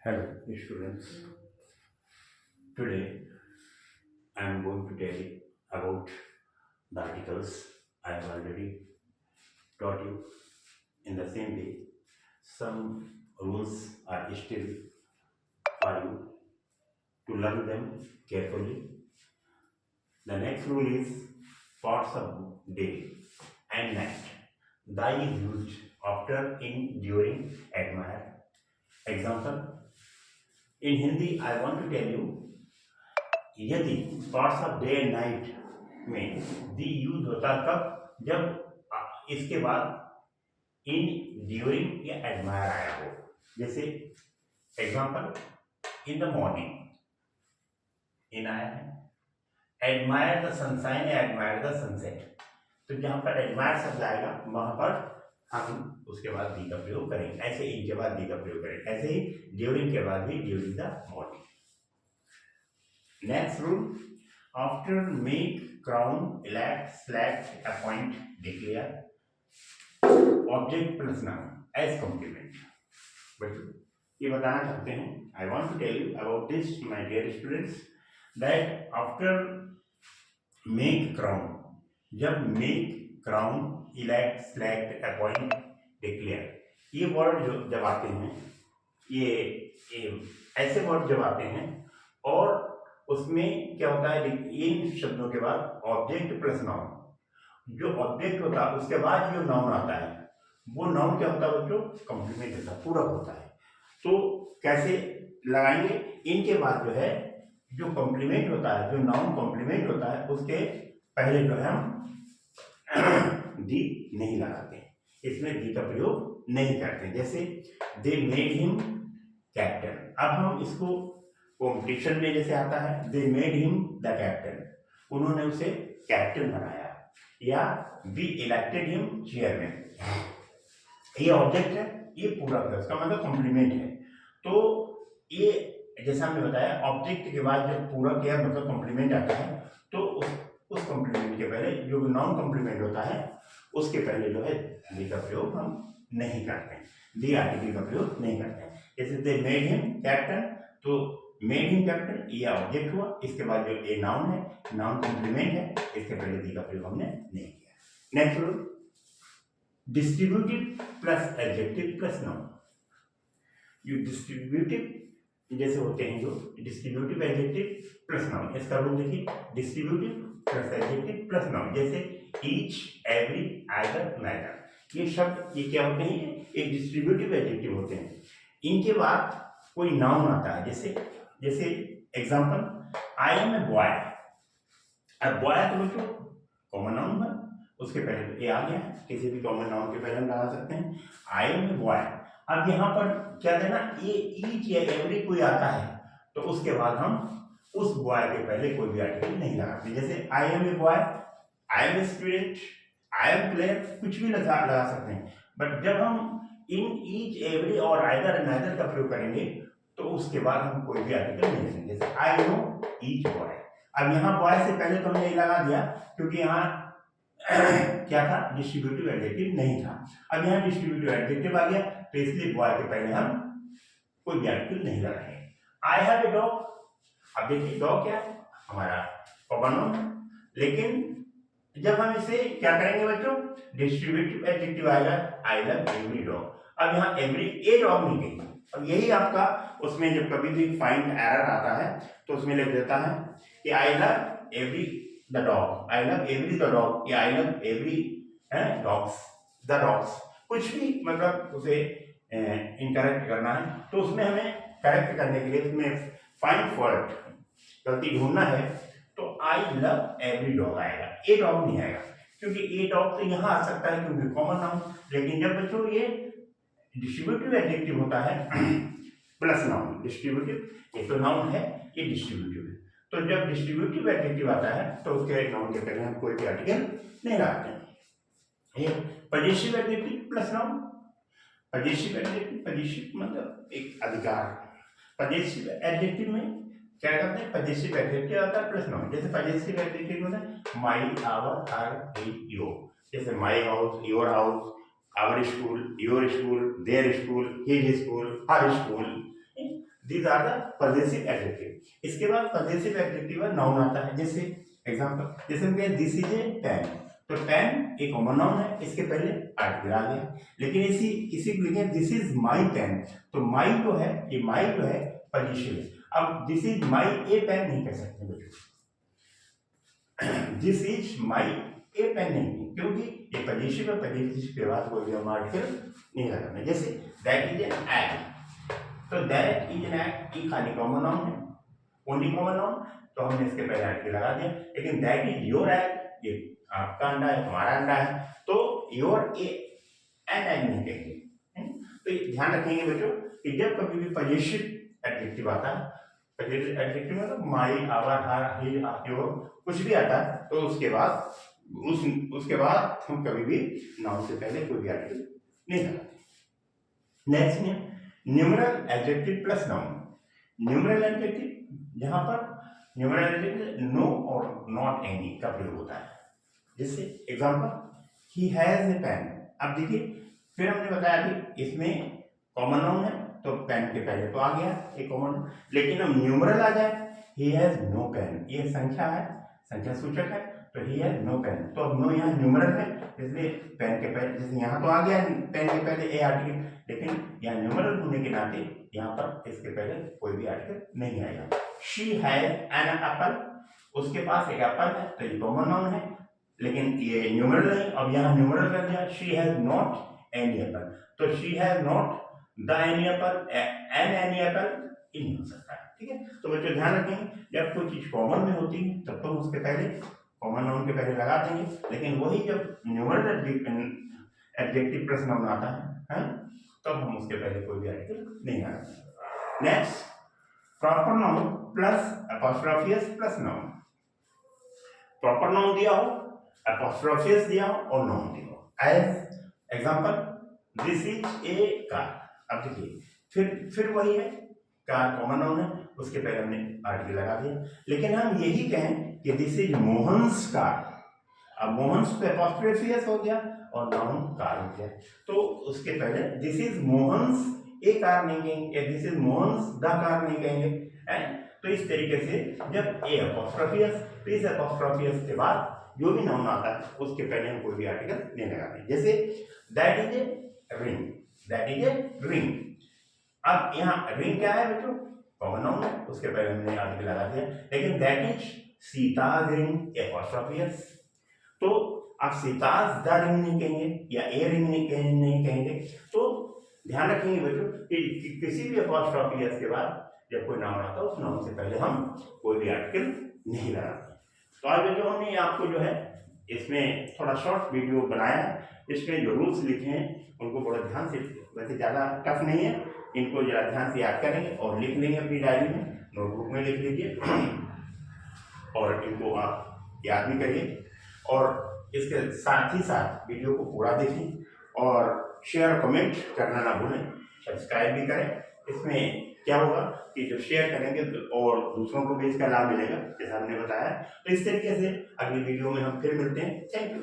Hello, students. Today I am going to tell you about the articles I have already taught you. In the same way, some rules are still for you to learn them carefully. The next rule is parts of day and night. Thy is used after, in, during, admire. Example, in Hindi I want to tell you, यदि parts of day and night में दी use होता कब, जब इसके बाद इन, during या admire आया हो। जैसे एग्जांपल, इन द मॉर्निंग इन आया है, एडमायर द सनशाइन या एडमायर द सनसेट। तो जहां पर एडमायर शब्द आएगा वहां पर हम उसके बाद दी का प्रयोग करेंगे, ऐसे इन के बाद दी का प्रयोग करेंगे, ऐसे ही ड्यूरिंग के बाद भी during the morning. Next rule, after, make, crown, elect, select, appoint, declare, object plus noun as complement। बच्चों ये बताना चाहते हैं, I want to tell you about this my dear students, that after make, crown, जब make, crown, elect, select, appoint, declare, ये word जो जब आते हैं, ये ऐसे वर्ड जब आते हैं और उसमें क्या होता है, इन शब्दों के बाद ऑब्जेक्ट प्लस नाउन, जो ऑब्जेक्ट होता है उसके बाद जो नाउन आता है वो नाउन क्या होता है बच्चों, कॉम्प्लीमेंट होता है, पूरक होता है। तो कैसे लगाएंगे, इनके बाद जो है जो कॉम्प्लीमेंट होता है, जो नाउन कॉम्प्लीमेंट होता है उसके पहले जो है हम दी नहीं लगाते, इसमें दी का प्रयोग नहीं करते। जैसे दे मेड हिम कैप्टन, अब हम इसको कॉम्पिटिशन में जैसे आता है, they made him the captain, उन्होंने उसे कैप्टन बनाया, या वी इलेक्टेड हिम चेयरमैन, ये ऑब्जेक्ट है, ये पूरा है, उसका मतलब कॉम्प्लीमेंट है। तो ये जैसा हमने बताया, ऑब्जेक्ट के बाद जब पूरा किया मतलब कॉम्प्लीमेंट आता है, तो उस कॉम्प्लीमेंट के पहले जो नॉन कॉम्प्लीमेंट होता है उसके पहले जो है दी का प्रयोग हम नहीं करते हैं, दी आर्टिकल का प्रयोग नहीं करते हैं। जैसे दे मेड हिम कैप्टन, तो मेड हिम कैप्टन ये ऑब्जेक्ट हुआ, इसके बाद जो ए नाउन है, नाउन कॉम्प्लीमेंट है, इसके पहले दी का प्रयोग हमने नहीं किया। Next rule, distributive plus adjective plus noun. ये डिस्ट्रीब्यूटिव जैसे होते हैं, जो डिस्ट्रीब्यूटिव एडजेक्टिव प्लस नाउन, इसका रूल देखिए, distributive plus adjective plus noun. जैसे ईच, एवरी, आइदर, नाइदर, ये शब्द ये क्या होते हैं, एक डिस्ट्रीब्यूटिव एडजेक्टिव होते हैं। इनके बाद कोई नाउन आता है, जैसे example, I am a boy. अब बॉय तो बच्चों कॉमन नाउन है, उसके पहले ए आ गया, किसी भी कॉमन नाउन के पहले हम लगा सकते हैं आई एम ए बॉय। अब यहाँ पर क्या देना, ये ईच या एवरी कोई आता है तो उसके बाद हम उस बॉय के पहले कोई भी आर्टिकल नहीं लगाते। जैसे I am a boy, I am a student, I am player, कुछ भी लगा सकते हैं। बट जब हम इन, ईच, एवरी और आइदर नाइदर का प्रयोग करेंगे तो उसके बाद हम कोई भी आर्टिकल नहीं लिखेंगे। जैसे आई नो ईच बॉय, अब यहाँ बॉय से पहले तो हमने लगा दिया क्योंकि यहाँ क्या था, डिस्ट्रीब्यूटिव एडजेक्टिव नहीं था। अब यहाँ डिस्ट्रीब्यूटिव एडजेक्टिव आ गया तो इसलिए बॉय के पहले हम कोई भी आर्टिकल नहीं लगाएंगे। आई हैव ए डॉग, अब देखिए डॉग क्या है, हमारा कॉमन नाउन है, लेकिन जब हम इसे क्या करेंगे बच्चों, डिस्ट्रीब्यूटिव एडजेक्टिव आएगा, आई लव एवरी डॉग। अब यहाँ एवरी ए डॉग नहीं गई। अब यही आपका उसमें जब कभी भी फाइंड एरर आता है तो उसमें लिख देता है कि I love every the dog, I love every the dog, या I love every dogs, the dogs, कुछ भी मतलब उसे इनकरेक्ट करना है तो उसमें हमें करेक्ट करने के लिए उसमें फाइंड फॉल्ट, गलती ढूंढना है, तो आई लव एवरी डॉग आएगा, ए डॉग नहीं आएगा, क्योंकि ए डॉग तो यहाँ आ सकता है क्योंकि कॉमन नाउन। लेकिन जब बच्चों ये डिस्ट्रीब्यूटिव एडजेक्टिव होता है प्लस नाउन, डिस्ट्रीब्यूटिव ये तो नाउन है, ये डिस्ट्रीब्यूटिव है, तो जब डिस्ट्रीब्यूटिव एडजेक्टिव आता है तो उसके नाउन के पहले हम कोई भी आर्टिकल नहीं लगाते हैं। ये possessive adjective plus noun, possessive adjective, possessive मतलब एक अधिकार, पजेसिव एडजेक्टिव में क्या करते हैं, पजेसिव एडजेक्टिव आता है प्लस नाउन। जैसे पजेसिव एडजेक्टिव होता है माई, आवर, हर, योर, जैसे my house, your house, our school, your school, their school, his school, her school, these are the possessive adjective. इसके बाद पजेसिव एडजेक्टिव नाउन आता है, जैसे एग्जांपल, जैसे हम कहें दिस इज ए पेन, तो पेन एक कॉमन नाउन है, इसके पहले आर्टिकल आ गया। लेकिन इसी को लिखें दिस इज माई पेन, तो माई जो है, ये माई जो है पजेसिव। अब this is my a pen नहीं कह सकते बच्चों, this is my a pen नहीं, क्योंकि ये पजेसिव है, पजेसिव के बाद कोई भी हम आर्टिकल नहीं लगाना। जैसे दैट इज एन एग, तो दैट इज एन एग ये खाली कॉमन नाउन है, ओनली कॉमन नाउन, तो हमने इसके पहले आर्टिकल लगा दिया। लेकिन दैट इज योर एग, ये आपका अंडा है, तुम्हारा अंडा है, तो योर एन एग नहीं कहेंगे। तो ध्यान रखेंगे बच्चों कि जब कभी भी पजेसिव एडजेक्टिव आता है, पजेसिव एडजेक्टिव मतलब माई, आवर, हर, ही, योर कुछ भी आता है, तो उसके बाद हम कभी भी नाउन से पहले कोई भी आर्टिकल नहीं लगाते। नेक्स्ट है numeral adjective plus noun. Numeral adjective, जहां पर न्यूमरल एडजेक्टिव नो और नॉट एनी का प्रयोग होता है। जैसे example, he has a pen. अब देखिए, फिर हमने बताया कि इसमें कॉमन नाउन है, तो पेन के पहले तो आ गया एक कॉमन, लेकिन अब न्यूमरल आ जाए, ही हैज नो पेन, ये संख्या है, संख्या सूचक है, तो ही हैज नो पेन, तो अब नो यहाँ न्यूमरल है, इसलिए पेन के पहले, जैसे यहाँ तो आ गया पेन के पहले ए आर्टिकल, लेकिन यहाँ न्यूमरल होने के नाते यहाँ पर इसके पहले कोई भी आर्टिकल नहीं आएगा। शी हैज एन एप्पल, उसके पास एक एप्पल है, तो ये कॉमन नाउन है, लेकिन ये न्यूमरल नहीं, अब यहाँ न्यूमरल कर दिया। She has not any apple, तो she has not the any apple, an any apple ये नहीं हो सकता है, ठीक है। तो बच्चों ध्यान रखेंगे, जब कोई चीज कॉमन में होती है तब तो उसके पहले कॉमन नाउन के पहले लगा देंगे, लेकिन वही जब न्यूमरल एडजेक्टिव प्लस नाउन आता है, तब हम उसके पहले कोई भी आर्टिकल नहीं लगाते। Next, proper noun plus apostrophe s plus noun. Proper noun दिया हो, अपॉस्ट्रोफियस दिया हो और नाउन दिया हो। As example, this is a car. अब देखिए, फिर वही है, कार कॉमन नाउन है, उसके पहले हमने आर्टिकल लगा दिया। लेकिन हम यही कहें कि दिस इज मोहन्स कार, अब मोहन्स पे अपॉस्ट्रोफियस हो गया और नाउन कार हो गया, तो उसके पहले this is Mohan's A car नहीं कहेंगे, this is Mohan's the car नहीं कहेंगे। तो इस तरीके से जब ए अपॉस्ट्रोफियस, तो इस अपॉस्ट्रोफियस के बाद जो भी नाउन आता है उसके पहले हम कोई भी आर्टिकल नहीं लगाते। जैसे that is a ring, that is a ring. अब यहाँ रिंग क्या है बच्चों, कॉमन नाउन है, उसके पहले हमने आर्टिकल लगा दिया। लेकिन दैट इज सीताज रिंग अपॉस्ट्रोफियस, तो आप सीताज द रिंग नहीं कहेंगे या ए रिंग नहीं कहेंगे। तो ध्यान रखेंगे बच्चों कि किसी भी अपॉस्ट्रोफियस के बाद जब कोई नाउन आता है उस नाउन से पहले हम कोई भी आर्टिकल नहीं लगाते। तो आज बच्चों हमने आपको जो है इसमें थोड़ा शॉर्ट वीडियो बनाया है, इसमें जो रूल्स लिखे हैं उनको बड़ा ध्यान से, वैसे ज़्यादा टफ नहीं है, इनको ज़रा ध्यान से याद करेंगे और लिख लेंगे अपनी डायरी में, नोटबुक में लिख लीजिए और इनको आप याद भी करिए। और इसके साथ ही साथ वीडियो को पूरा देखें और शेयर कमेंट करना ना भूलें, सब्सक्राइब भी करें। इसमें क्या होगा कि जब शेयर करेंगे तो और दूसरों को भी इसका लाभ मिलेगा, जैसा हमने बताया। तो इस तरीके से अगली वीडियो में हम फिर मिलते हैं। Thank you.